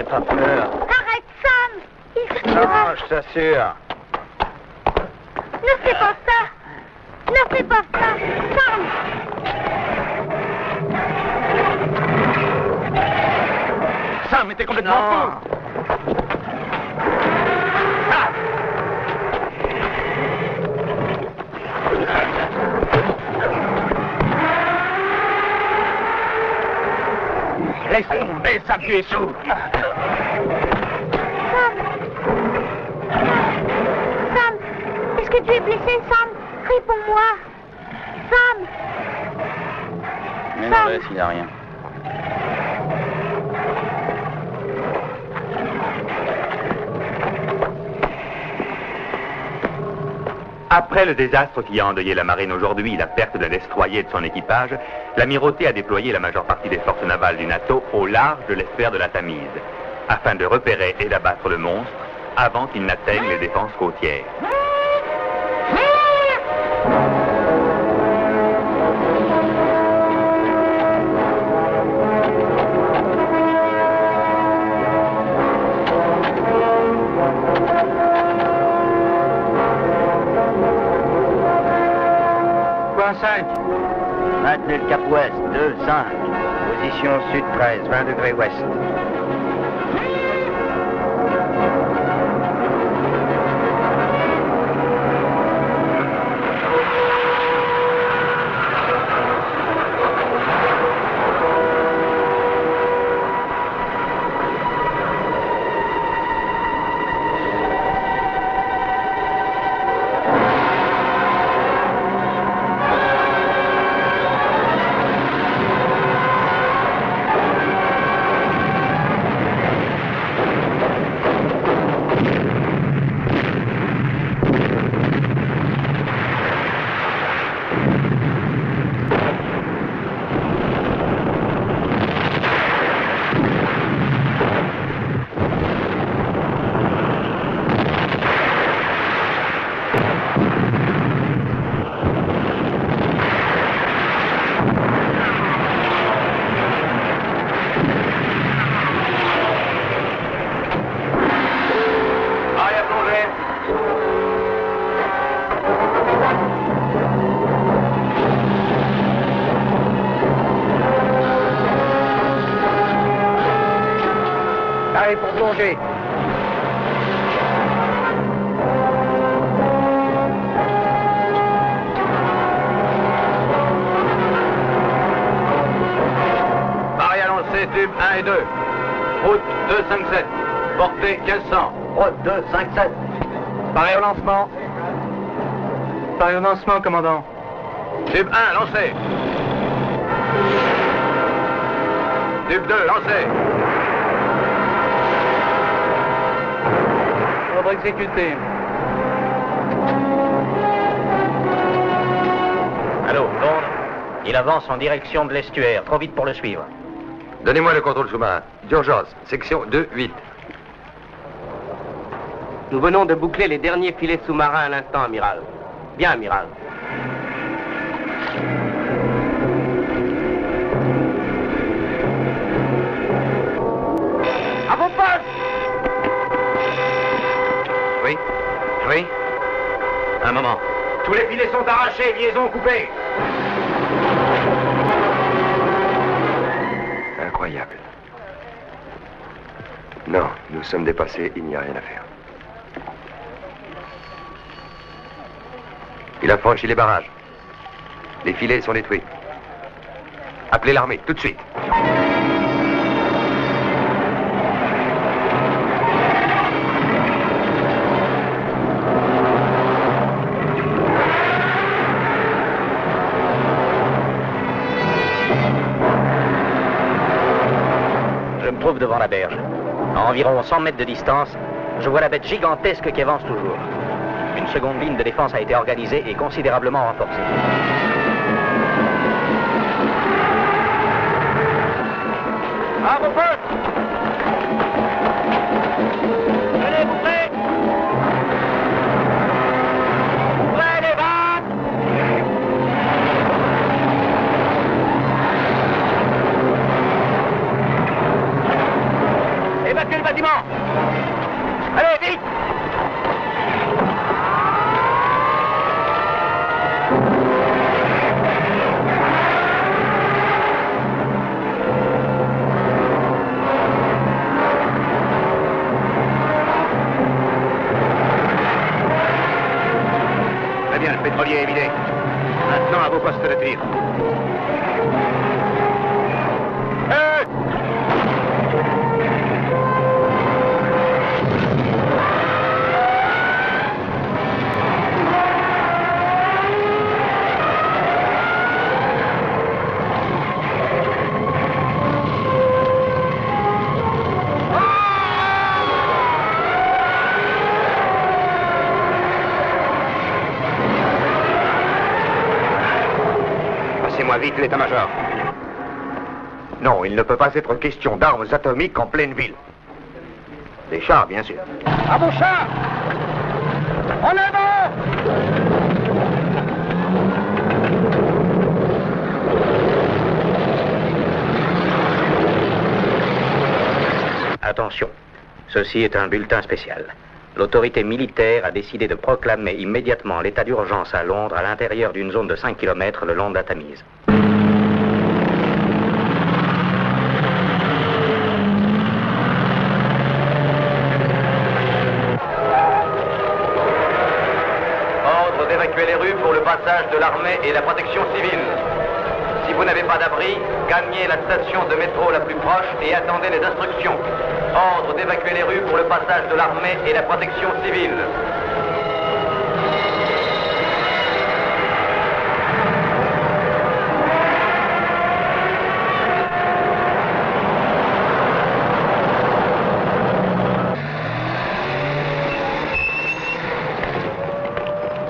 Pas peur. Arrête, Sam! Il te tuera! Non, je t'assure. Ne fais pas ça! Ne fais pas ça! Sam! Sam, mais t'es complètement fou! Laisse tomber, Sam, tu es sous! Sam, est-ce que tu es blessé, Sam? Réponds-moi. Sam. Mais non, laisse, il n'y a rien. Après le désastre qui a endeuillé la marine aujourd'hui, la perte d'un destroyer et de son équipage, l'amirauté a déployé la majeure partie des forces navales du NATO au large de l'estuaire de la Tamise, afin de repérer et d'abattre le monstre avant qu'il n'atteigne les défenses côtières. Maintenez le cap ouest, 2-5. Position sud 13, 20 degrés ouest. Pour plonger. Pareil à lancer, tube 1 et 2. Route 257. Portée 1500. Route 257. Pareil au lancement. Pareil au lancement, commandant. Tube 1, lancé. Tube 2, lancé. Ordre exécuté. Allô, Londres. Il avance en direction de l'estuaire. Trop vite pour le suivre. Donnez-moi le contrôle sous-marin. D'urgence, section 2-8. Nous venons de boucler les derniers filets sous-marins à l'instant, amiral. Bien, amiral. À vos postes! Oui. Oui. Un moment. Tous les filets sont arrachés, liaison coupée. Incroyable. Non, nous sommes dépassés, il n'y a rien à faire. Il a franchi les barrages. Les filets sont détruits. Appelez l'armée, tout de suite. devant la berge. À environ 100 mètres de distance, je vois la bête gigantesque qui avance toujours. Une seconde ligne de défense a été organisée et considérablement renforcée. À vos postes! Venez, vous prêts? Prêts, les vagues! Évacuez le bâtiment! Allez, vite! Très bien, le pétrolier est vidé. Maintenant, à vos postes de tir. Passez-moi vite l'état-major. Non, il ne peut pas être question d'armes atomiques en pleine ville. Des chars, bien sûr. À vos chars! En avant! Attention, ceci est un bulletin spécial. L'autorité militaire a décidé de proclamer immédiatement l'état d'urgence à Londres à l'intérieur d'une zone de 5 km le long de la Tamise. Ordre d'évacuer les rues pour le passage de l'armée et la protection civile. Si vous n'avez pas d'abri, gagnez la station de métro la plus proche et attendez les instructions. Ordre d'évacuer les rues pour le passage de l'armée et la protection civile.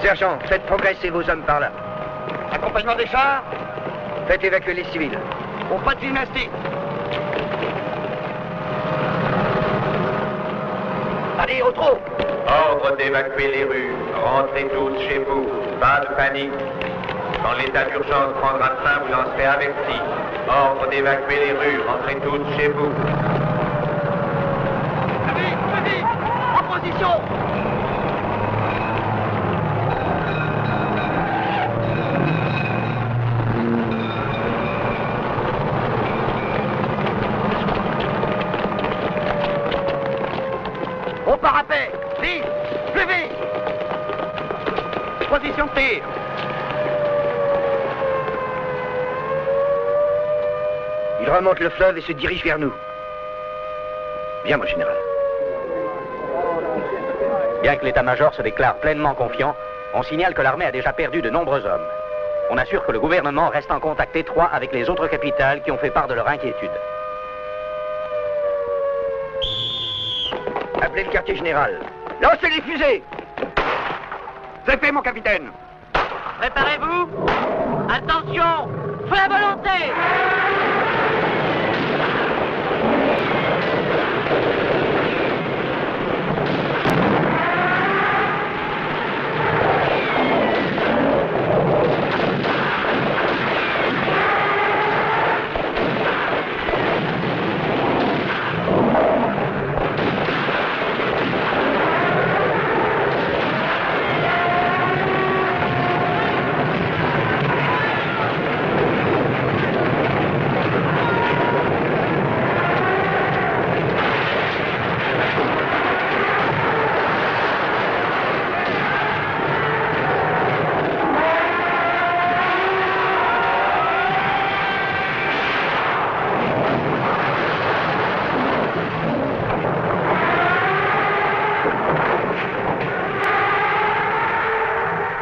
Sergent, faites progresser vos hommes par là. Accompagnement des chars? Faites évacuer les civils. Bon, pas de gymnastique. Allez, au trot! Ordre d'évacuer les rues. Rentrez tous chez vous. Pas de panique. Quand l'état d'urgence prendra fin, vous en serez avertis. Ordre d'évacuer les rues. Rentrez tous chez vous. Allez, vas-y! En position! Au parapet! Vite! Plus vite! Position de tir! Il remonte le fleuve et se dirige vers nous. Bien, mon général. Bien que l'état-major se déclare pleinement confiant, on signale que l'armée a déjà perdu de nombreux hommes. On assure que le gouvernement reste en contact étroit avec les autres capitales qui ont fait part de leur inquiétude. Appelez le quartier général. Lancez les fusées! C'est fait, mon capitaine. Préparez-vous! Attention! Feu à volonté!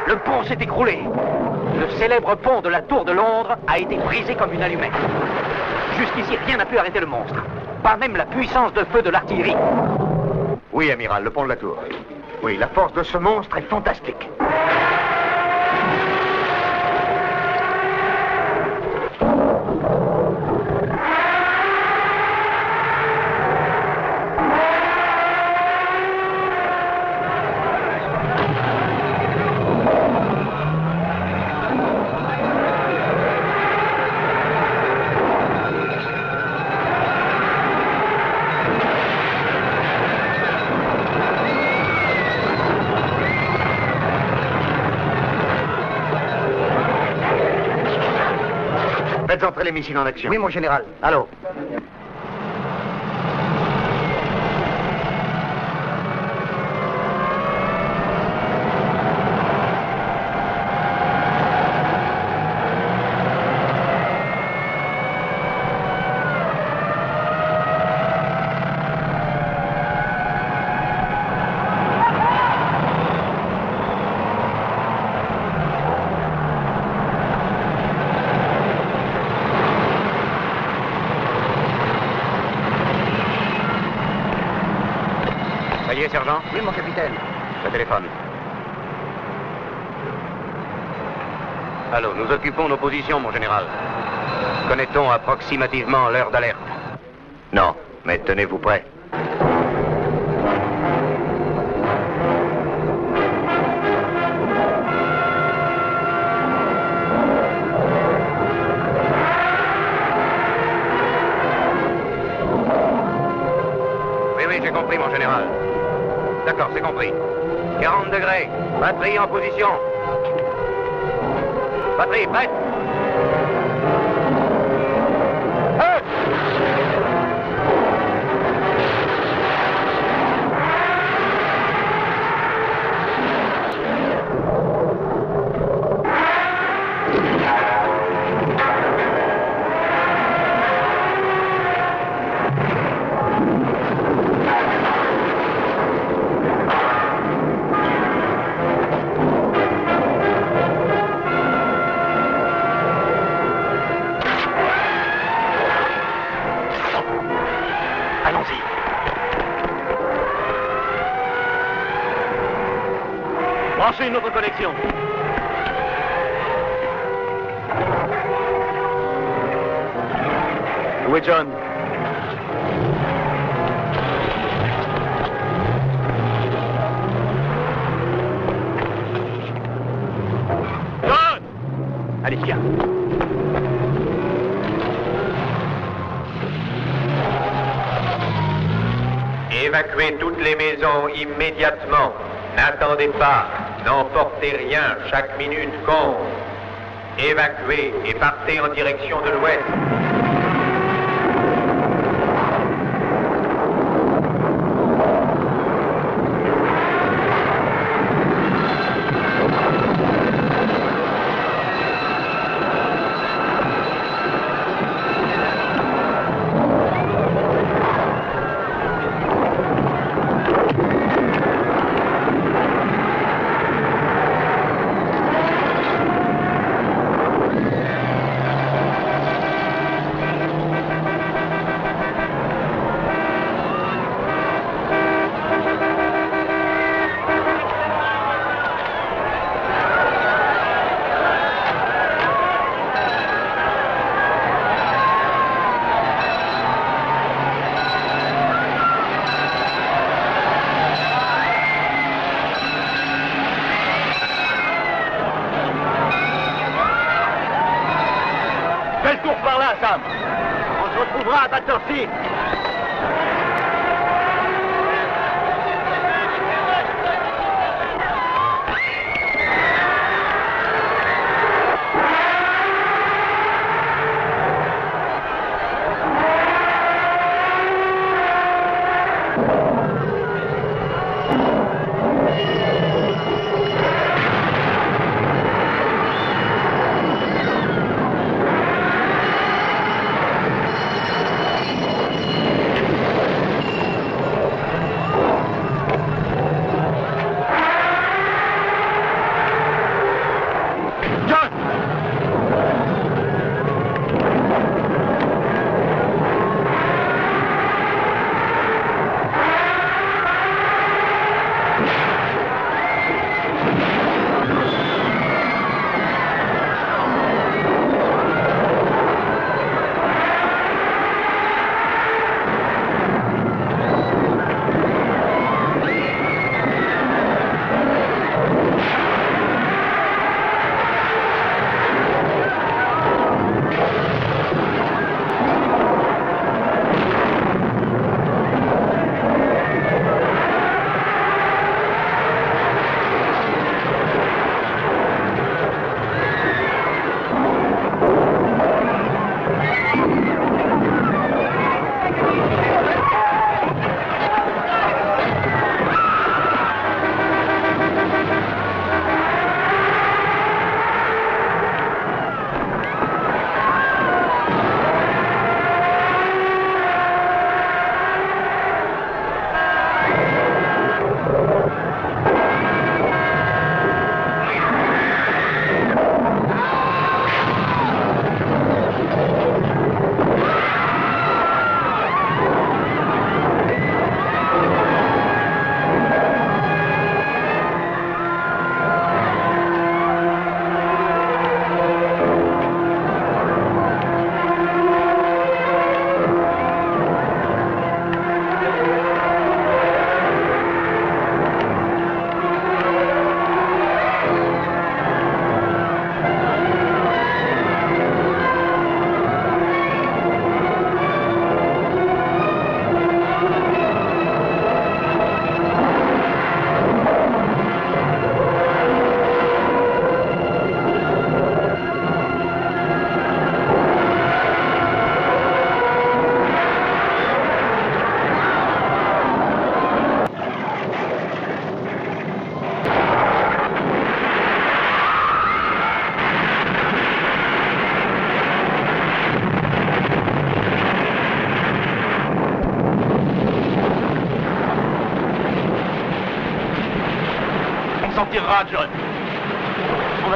Le pont s'est écroulé. Le célèbre pont de la Tour de Londres a été brisé comme une allumette. Jusqu'ici, rien n'a pu arrêter le monstre. pas même la puissance de feu de l'artillerie. Oui, amiral, le pont de la tour. Oui, la force de ce monstre est fantastique. Faites entrer les missiles en action. Oui, mon général. Allô. Ça y est, sergent? Oui, mon capitaine. Le téléphone. Allô, nous occupons nos positions, mon général. Connaît-on approximativement l'heure d'alerte? Non, mais tenez-vous prêts. Oui, j'ai compris, mon général. D'accord, c'est compris. 40 degrés. Batterie en position. Batterie prête. Allons-y. Branchez une autre connexion. Où est John? John! Alicia. Évacuez toutes les maisons immédiatement. N'attendez pas. N'emportez rien. Chaque minute compte. Évacuez et partez en direction de l'ouest. Fais le tour par là, Sam. On se retrouvera à Battersea.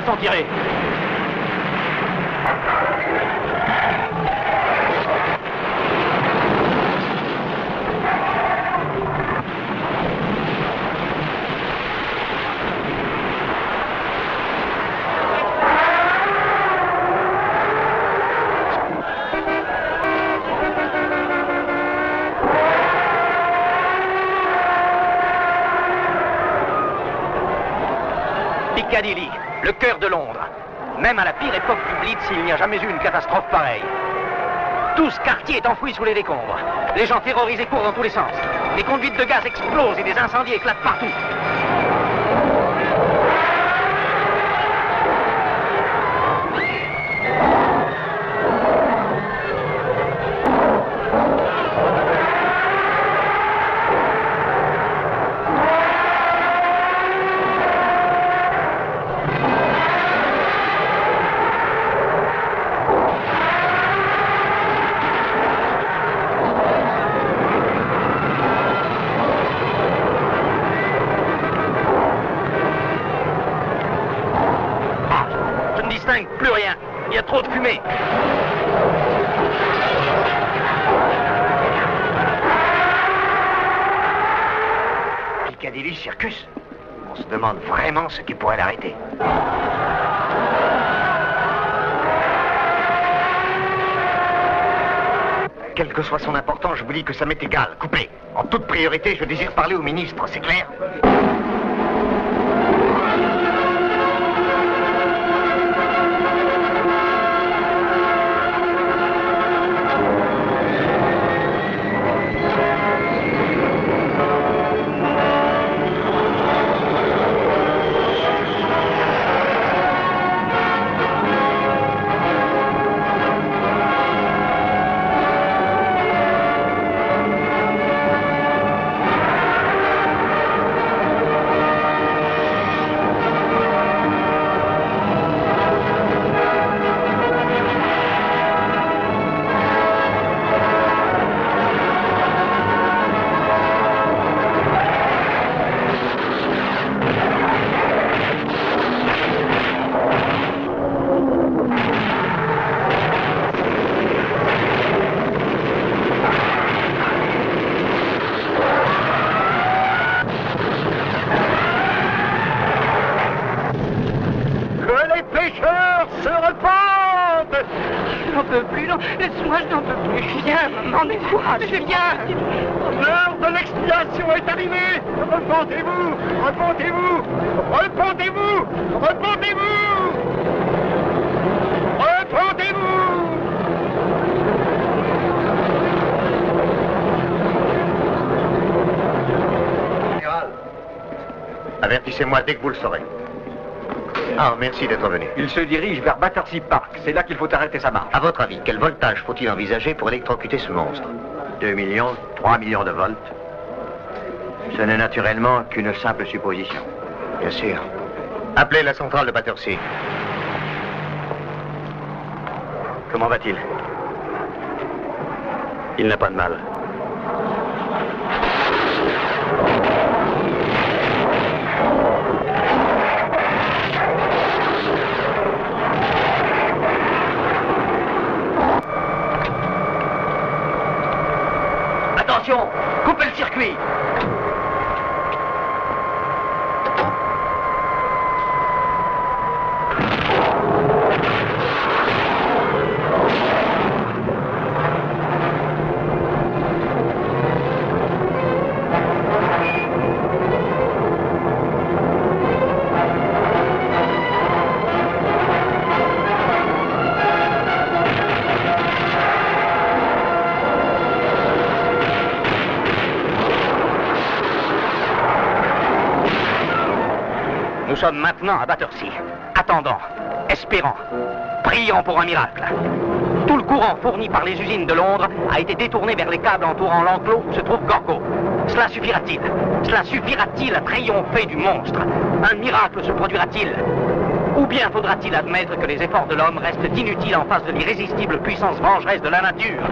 pas s'en tirer. Piccadilly, le cœur de Londres. Même à la pire époque du Blitz, il n'y a jamais eu une catastrophe pareille. Tout ce quartier est enfoui sous les décombres. Les gens terrorisés courent dans tous les sens. Des conduites de gaz explosent et des incendies éclatent partout. Plus rien. Il y a trop de fumée. Piccadilly Circus. On se demande vraiment ce qui pourrait l'arrêter. Quelle que soit son importance, je vous dis que ça m'est égal. Coupez. En toute priorité, je désire parler au ministre, c'est clair? Laisse-moi, je n'en peux plus. Viens, maman, décourage, viens. L'heure de l'expiation est arrivée. Repentez-vous, repentez-vous, repentez-vous, repentez-vous, repentez-vous. Général, avertissez-moi dès que vous le saurez. Ah, merci d'être venu. Il se dirige vers Battersea Park. C'est là qu'il faut arrêter sa marche. À votre avis, quel voltage faut-il envisager pour électrocuter ce monstre? 2 millions, 3 millions de volts. Ce n'est naturellement qu'une simple supposition. Bien sûr. Appelez la centrale de Battersea. Comment va-t-il? Il n'a pas de mal. Attention, coupez le circuit. Nous sommes maintenant à Battersea, attendant, espérant, priant pour un miracle. Tout le courant fourni par les usines de Londres a été détourné vers les câbles entourant l'enclos où se trouve Gorgo. Cela suffira-t-il? Cela suffira-t-il à triompher du monstre? Un miracle se produira-t-il? Ou bien faudra-t-il admettre que les efforts de l'homme restent inutiles en face de l'irrésistible puissance vengeresse de la nature?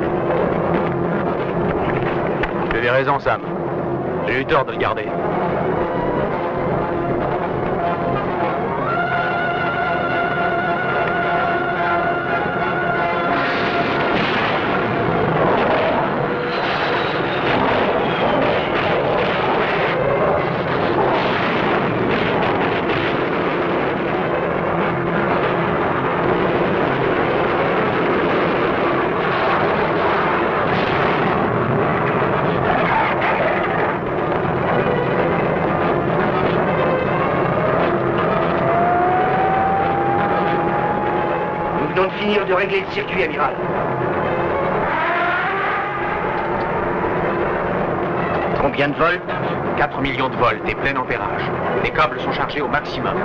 Tu avais raison, Sam. J'ai eu tort de le garder. finir de régler le circuit, amiral. Combien de volts? 4 millions de volts et plein ampérage. Les câbles sont chargés au maximum.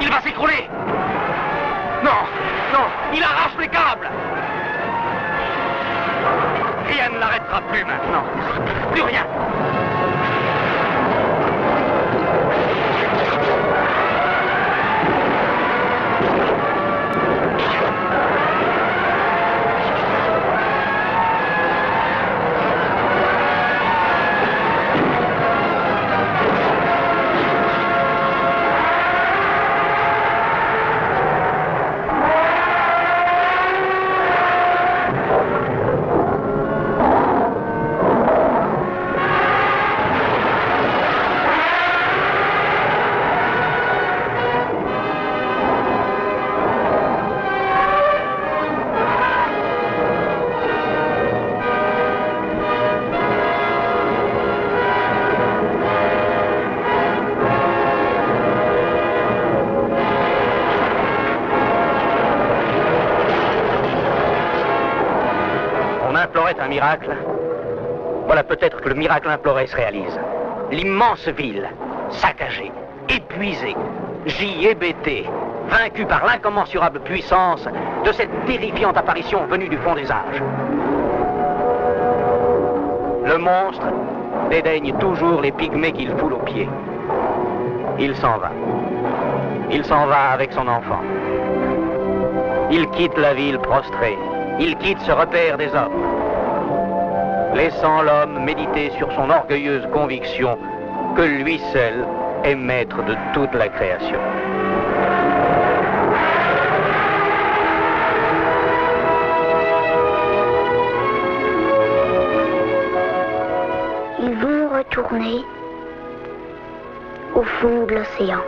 Il va s'écrouler. Non, non, il arrache les câbles. Rien ne l'arrêtera plus maintenant. Plus rien. Implorait un miracle. Voilà peut-être que le miracle imploré se réalise. L'immense ville, saccagée, épuisée, gît hébétée, vaincue par l'incommensurable puissance de cette terrifiante apparition venue du fond des âges. Le monstre dédaigne toujours les pygmées qu'il foule aux pieds. Il s'en va. Il s'en va avec son enfant. Il quitte la ville prostrée. Il quitte ce repère des hommes, laissant l'homme méditer sur son orgueilleuse conviction que lui seul est maître de toute la création. Ils vont retourner au fond de l'océan.